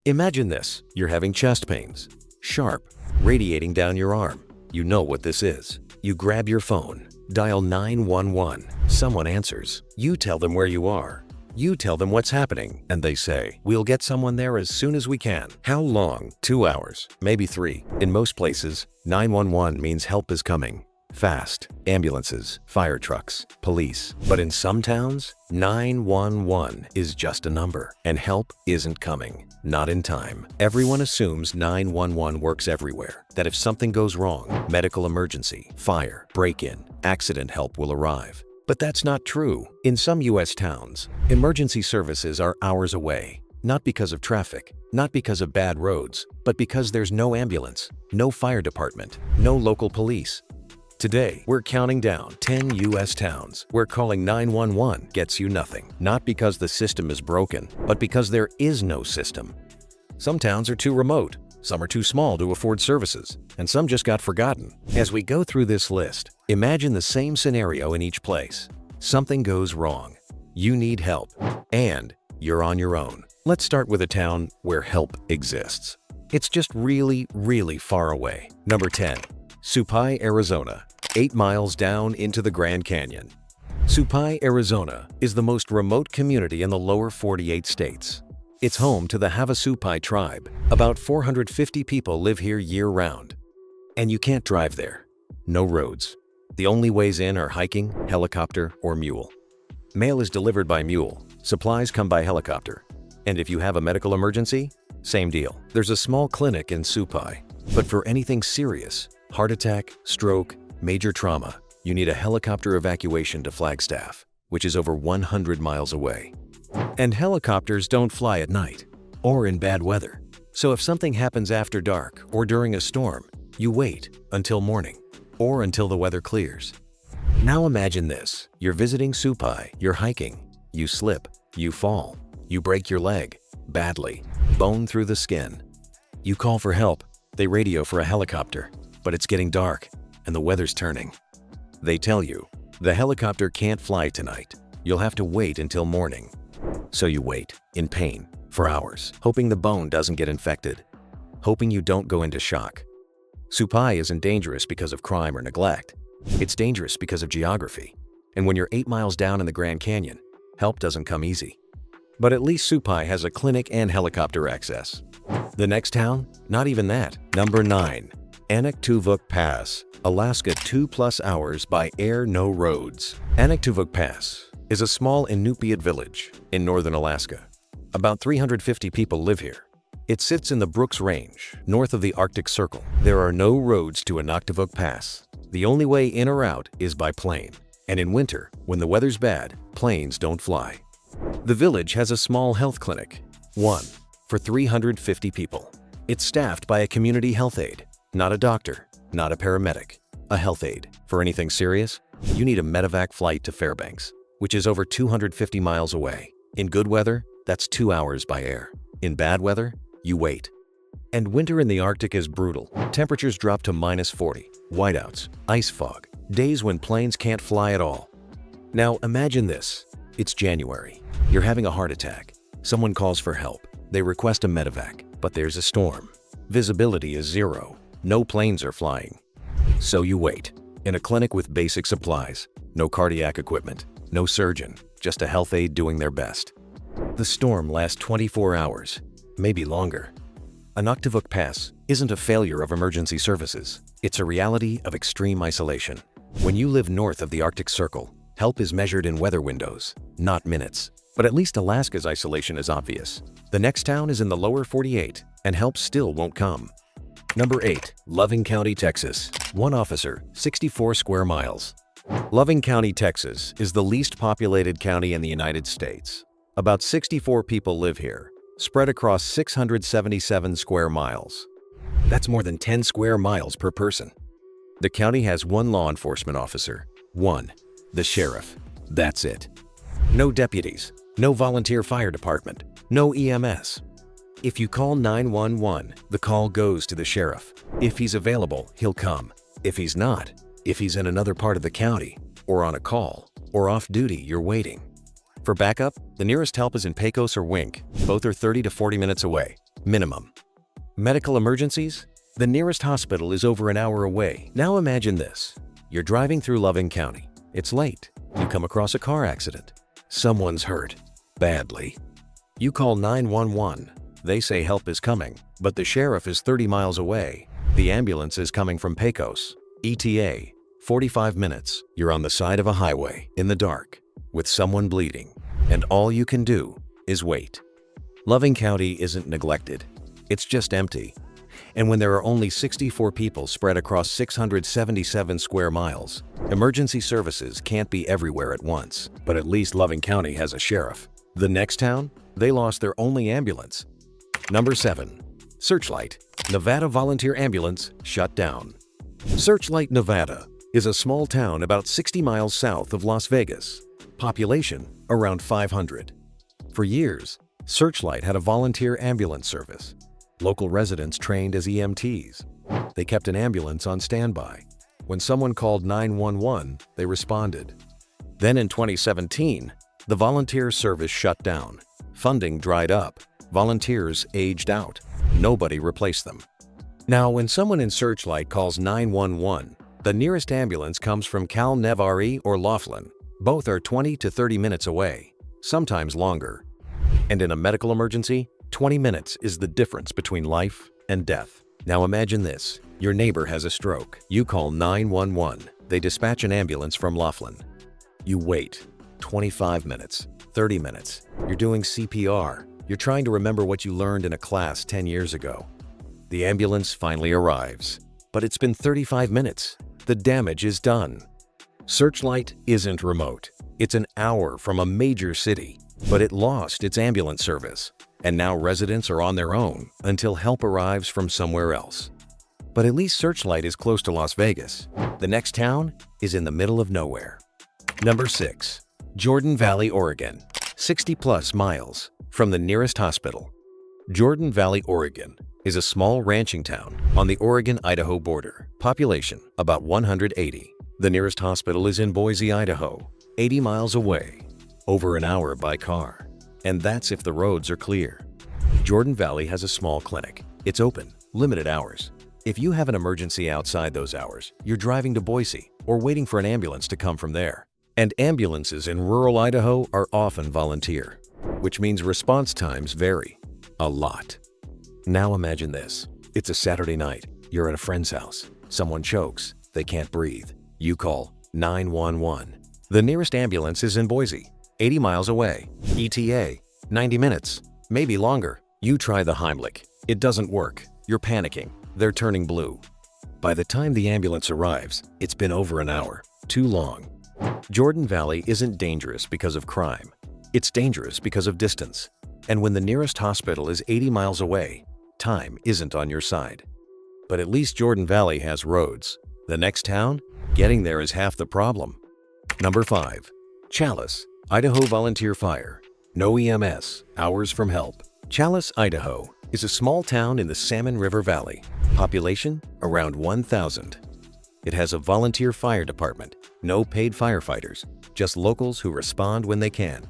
Imagine this, you're having chest pains. Sharp, radiating down your arm. You know what this is. You grab your phone, dial 911. Someone answers. You tell them where you are. You tell them what's happening, and they say, "We'll get someone there as soon as we can." How long? 2 hours, maybe 3. In most places, 911 means help is coming. Fast, ambulances, fire trucks, police. But in some towns, 911 is just a number, and help isn't coming. Not in time. Everyone assumes 911 works everywhere, that if something goes wrong, medical emergency, fire, break-in, accident help will arrive. But that's not true. In some U.S. towns, emergency services are hours away. Not because of traffic, not because of bad roads, but because there's no ambulance, no fire department, no local police. Today, we're counting down 10 U.S. towns where calling 911 gets you nothing. Not because the system is broken, but because there is no system. Some towns are too remote, some are too small to afford services, and some just got forgotten. As we go through this list, imagine the same scenario in each place. Something goes wrong. You need help, and you're on your own. Let's start with a town where help exists. It's just really, really far away. Number 10. Supai, Arizona, 8 miles down into the Grand Canyon. Supai, Arizona is the most remote community in the lower 48 states. It's home to the Havasupai tribe. About 450 people live here year-round. And you can't drive there. No roads. The only ways in are hiking, helicopter, or mule. Mail is delivered by mule. Supplies come by helicopter. And if you have a medical emergency, same deal. There's a small clinic in Supai. But for anything serious, heart attack, stroke, major trauma, you need a helicopter evacuation to Flagstaff, which is over 100 miles away. And helicopters don't fly at night or in bad weather. So if something happens after dark or during a storm, you wait until morning or until the weather clears. Now imagine this. You're visiting Supai, you're hiking, you slip, you fall, you break your leg, badly, bone through the skin. You call for help, they radio for a helicopter. But it's getting dark, and the weather's turning. They tell you, the helicopter can't fly tonight. You'll have to wait until morning. So you wait, in pain, for hours, hoping the bone doesn't get infected, hoping you don't go into shock. Supai isn't dangerous because of crime or neglect. It's dangerous because of geography. And when you're 8 miles down in the Grand Canyon, help doesn't come easy. But at least Supai has a clinic and helicopter access. The next town? Not even that. Number 9. Anaktuvuk Pass, Alaska, 2+ hours by air, no roads. Anaktuvuk Pass is a small Inupiat village in northern Alaska. About 350 people live here. It sits in the Brooks Range, north of the Arctic Circle. There are no roads to Anaktuvuk Pass. The only way in or out is by plane. And in winter, when the weather's bad, planes don't fly. The village has a small health clinic, one for 350 people. It's staffed by a community health aide. Not a doctor, not a paramedic, a health aide. For anything serious, you need a medevac flight to Fairbanks, which is over 250 miles away. In good weather, that's 2 hours by air. In bad weather, you wait. And winter in the Arctic is brutal. Temperatures drop to -40, whiteouts, ice fog, days when planes can't fly at all. Now imagine this. It's January. You're having a heart attack. Someone calls for help. They request a medevac, but there's a storm. Visibility is 0. No planes are flying. So you wait. In a clinic with basic supplies. No cardiac equipment. No surgeon. Just a health aide doing their best. The storm lasts 24 hours. Maybe longer. Anaktuvuk Pass isn't a failure of emergency services. It's a reality of extreme isolation. When you live north of the Arctic Circle, help is measured in weather windows, not minutes. But at least Alaska's isolation is obvious. The next town is in the lower 48, and help still won't come. Number 8. Loving County, Texas. 1 officer, 64 square miles. Loving County, Texas is the least populated county in the United States. About 64 people live here, spread across 677 square miles. That's more than 10 square miles per person. The county has 1 law enforcement officer. 1. The sheriff. That's it. No deputies, no volunteer fire department, no EMS. If you call 911, the call goes to the sheriff. If he's available, he'll come. If he's not, if he's in another part of the county, or on a call, or off duty, you're waiting. For backup, the nearest help is in Pecos or Wink. Both are 30 to 40 minutes away. minimum. Medical emergencies? The nearest hospital is over an hour away. Now imagine this. You're driving through Loving County. It's late. You come across a car accident. Someone's hurt. Badly. You call 911. They say help is coming, but the sheriff is 30 miles away. The ambulance is coming from Pecos. ETA, 45 minutes. You're on the side of a highway, in the dark, with someone bleeding, and all you can do is wait. Loving County isn't neglected. It's just empty. And when there are only 64 people spread across 677 square miles, emergency services can't be everywhere at once. But at least Loving County has a sheriff. The next town? They lost their only ambulance. Number 7. Searchlight. Nevada Volunteer Ambulance shut down. Searchlight, Nevada is a small town about 60 miles south of Las Vegas. Population around 500. For years, Searchlight had a volunteer ambulance service. Local residents trained as EMTs. They kept an ambulance on standby. When someone called 911, they responded. Then in 2017, the volunteer service shut down. Funding dried up. Volunteers aged out. Nobody replaced them. Now, when someone in Searchlight calls 911, the nearest ambulance comes from Cal Nevari or Laughlin. Both are 20 to 30 minutes away, sometimes longer. And in a medical emergency, 20 minutes is the difference between life and death. Now imagine this. Your neighbor has a stroke. You call 911. They dispatch an ambulance from Laughlin. You wait. 25 minutes, 30 minutes. You're doing CPR. You're trying to remember what you learned in a class 10 years ago. The ambulance finally arrives. But it's been 35 minutes. The damage is done. Searchlight isn't remote. It's an hour from a major city. But it lost its ambulance service. And now residents are on their own until help arrives from somewhere else. But at least Searchlight is close to Las Vegas. The next town is in the middle of nowhere. Number 6. Jordan Valley, Oregon. 60+ miles from the nearest hospital. Jordan Valley, Oregon is a small ranching town on the Oregon-Idaho border. Population about 180. The nearest hospital is in Boise, Idaho, 80 miles away, over an hour by car. And that's if the roads are clear. Jordan Valley has a small clinic. It's open, limited hours. If you have an emergency outside those hours, you're driving to Boise or waiting for an ambulance to come from there. And ambulances in rural Idaho are often volunteer, which means response times vary a lot. Now imagine this. It's a Saturday night. You're at a friend's house. Someone chokes. They can't breathe. You call 911. The nearest ambulance is in Boise, 80 miles away. ETA, 90 minutes, maybe longer. You try the Heimlich. It doesn't work. You're panicking. They're turning blue. By the time the ambulance arrives, it's been over an hour. Too long. Jordan Valley isn't dangerous because of crime. It's dangerous because of distance. And when the nearest hospital is 80 miles away, time isn't on your side. But at least Jordan Valley has roads. The next town? Getting there is half the problem. Number 5. Challis, Idaho Volunteer Fire. No EMS, hours from help. Challis, Idaho is a small town in the Salmon River Valley. Population around 1,000. It has a volunteer fire department, no paid firefighters, just locals who respond when they can.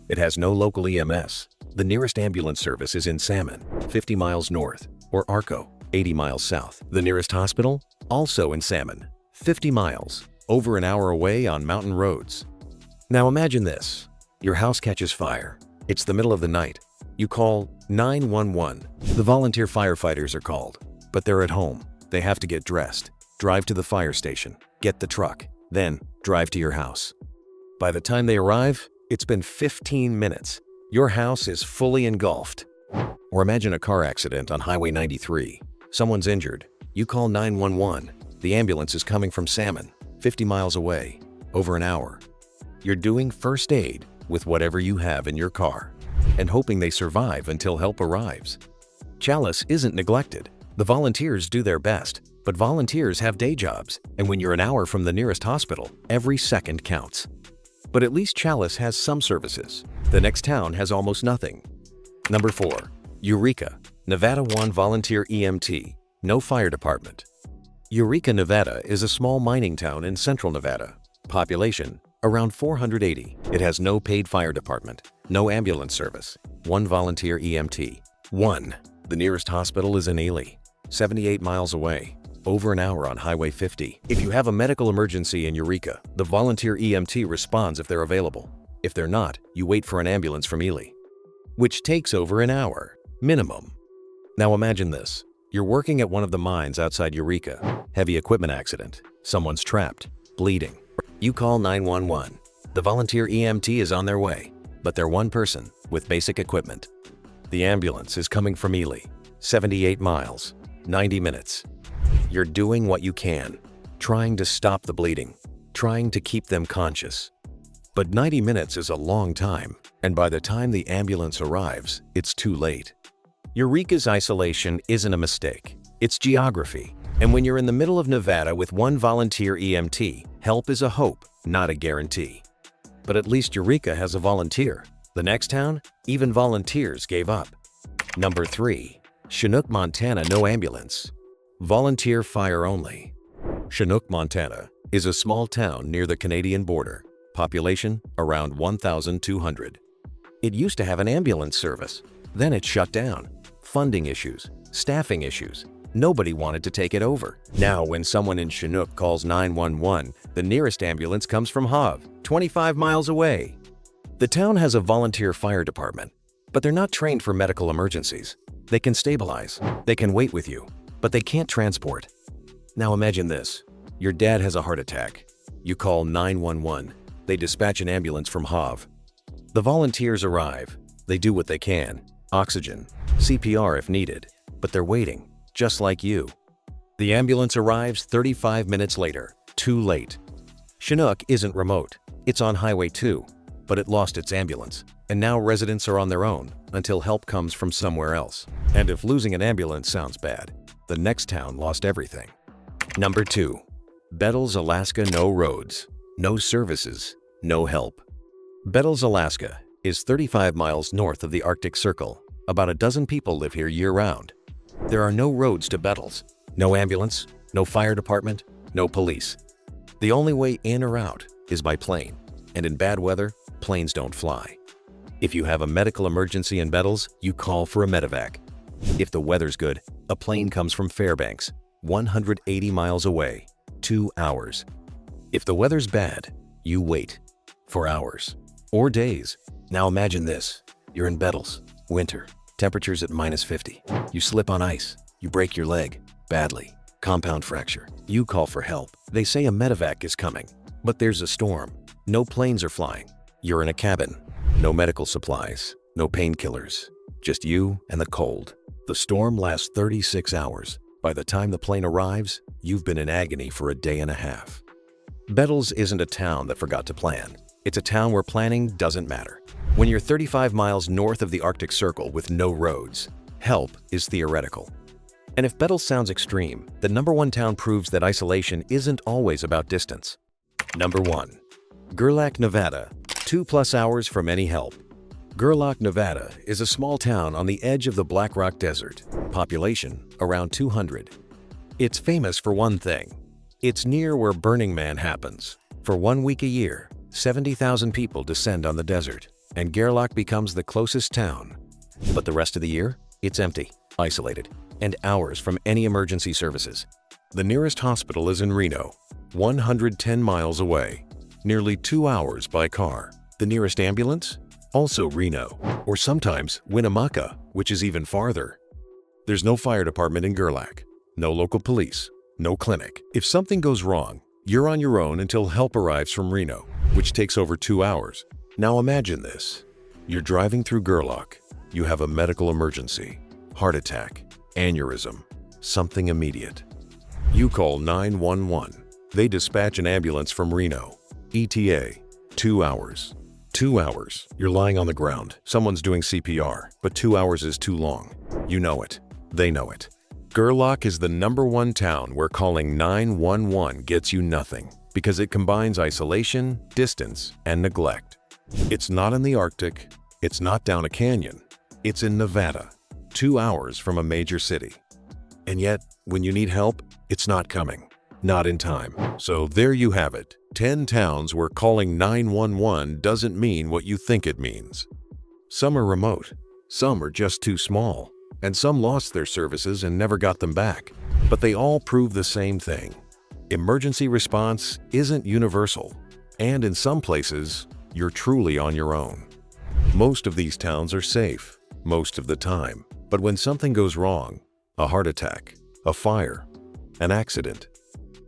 It has no local EMS. The nearest ambulance service is in Salmon, 50 miles north, or Arco, 80 miles south. The nearest hospital? Also in Salmon, 50 miles, over an hour away on mountain roads. Now imagine this. Your house catches fire. It's the middle of the night. You call 911. The volunteer firefighters are called, but they're at home. They have to get dressed, drive to the fire station, get the truck, then drive to your house. By the time they arrive, it's been 15 minutes. Your house is fully engulfed. Or imagine a car accident on Highway 93. Someone's injured. You call 911. The ambulance is coming from Salmon, 50 miles away, over an hour. You're doing first aid with whatever you have in your car and hoping they survive until help arrives. Challis isn't neglected. The volunteers do their best, but volunteers have day jobs, and when you're an hour from the nearest hospital, every second counts. But at least Challis has some services. The next town has almost nothing. Number 4. Eureka, Nevada 1 Volunteer EMT, no fire department. Eureka, Nevada is a small mining town in central Nevada. Population around 480. It has no paid fire department, no ambulance service, 1 volunteer EMT. 1. The nearest hospital is in Ely, 78 miles away, over an hour on Highway 50. If you have a medical emergency in Eureka, the volunteer EMT responds if they're available. If they're not, you wait for an ambulance from Ely, which takes over an hour, minimum. Now imagine this. You're working at one of the mines outside Eureka. Heavy equipment accident. Someone's trapped, bleeding. You call 911. The volunteer EMT is on their way, but they're one person with basic equipment. The ambulance is coming from Ely, 78 miles, 90 minutes. You're doing what you can, trying to stop the bleeding, trying to keep them conscious. But 90 minutes is a long time, and by the time the ambulance arrives, it's too late. Eureka's isolation isn't a mistake, it's geography. And when you're in the middle of Nevada with one volunteer EMT, help is a hope, not a guarantee. But at least Eureka has a volunteer. The next town, even volunteers gave up. Number 3. Chinook, Montana, no ambulance. Volunteer fire only. Chinook, Montana is a small town near the Canadian border. Population around 1,200. It used to have an ambulance service. Then it shut down. Funding issues, staffing issues. Nobody wanted to take it over. Now, when someone in Chinook calls 911, the nearest ambulance comes from Hove, 25 miles away. The town has a volunteer fire department, but they're not trained for medical emergencies. They can stabilize, they can wait with you, but they can't transport. Now imagine this. Your dad has a heart attack. You call 911. They dispatch an ambulance from Hove. The volunteers arrive. They do what they can. Oxygen, CPR if needed, but they're waiting, just like you. The ambulance arrives 35 minutes later, too late. Chinook isn't remote. It's on Highway 2, but it lost its ambulance, and now residents are on their own until help comes from somewhere else. And if losing an ambulance sounds bad, the next town lost everything. Number 2. Bettles, Alaska, no roads, no services, no help. Bettles, Alaska is 35 miles north of the Arctic Circle. About a dozen people live here year-round. There are no roads to Bettles, no ambulance, no fire department, no police. The only way in or out is by plane, and in bad weather, planes don't fly. If you have a medical emergency in Bettles, you call for a medevac. If the weather's good, a plane comes from Fairbanks, 180 miles away, 2 hours. If the weather's bad, you wait for hours or days. Now imagine this. You're in Bettles, winter, temperatures at -50. You slip on ice, you break your leg, badly, compound fracture. You call for help. They say a medevac is coming, but there's a storm. No planes are flying. You're in a cabin. No medical supplies, no painkillers, just you and the cold. The storm lasts 36 hours. By the time the plane arrives, you've been in agony for a day and a half. Bettles isn't a town that forgot to plan. It's a town where planning doesn't matter. When you're 35 miles north of the Arctic Circle with no roads, help is theoretical. And if Bettles sounds extreme, the number 1 town proves that isolation isn't always about distance. Number 1. Gerlach, Nevada, 2+ hours from any help. Gerlach, Nevada is a small town on the edge of the Black Rock Desert. Population around 200. It's famous for one thing. It's near where Burning Man happens. For 1 week a year, 70,000 people descend on the desert, and Gerlach becomes the closest town. But the rest of the year, it's empty, isolated, and hours from any emergency services. The nearest hospital is in Reno, 110 miles away, nearly 2 hours by car. The nearest ambulance? Also Reno, or sometimes Winnemucca, which is even farther. There's no fire department in Gerlach, no local police, no clinic. If something goes wrong, you're on your own until help arrives from Reno, which takes over 2 hours. Now imagine this. You're driving through Gerlach. You have a medical emergency, heart attack, aneurysm, something immediate. You call 911. They dispatch an ambulance from Reno. ETA, 2 hours. 2 hours. You're lying on the ground. Someone's doing CPR, but 2 hours is too long. You know it. They know it. Gerlach is the number 1 town where calling 911 gets you nothing because it combines isolation, distance, and neglect. It's not in the Arctic. It's not down a canyon. It's in Nevada, 2 hours from a major city. And yet, when you need help, it's not coming. Not in time. So there you have it. 10 towns where calling 911 doesn't mean what you think it means. Some are remote. Some are just too small. and some lost their services and never got them back. But they all prove the same thing. Emergency response isn't universal, and in some places, you're truly on your own. Most of these towns are safe, most of the time. But when something goes wrong, a heart attack, a fire, an accident,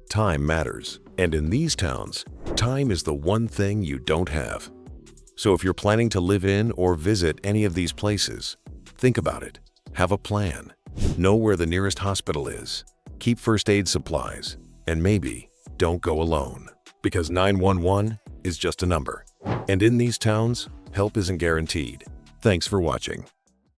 time matters. And in these towns, time is the one thing you don't have. So if you're planning to live in or visit any of these places, think about it. Have a plan. Know where the nearest hospital is. Keep first aid supplies. And maybe don't go alone. Because 911 is just a number. And in these towns, help isn't guaranteed. Thanks for watching.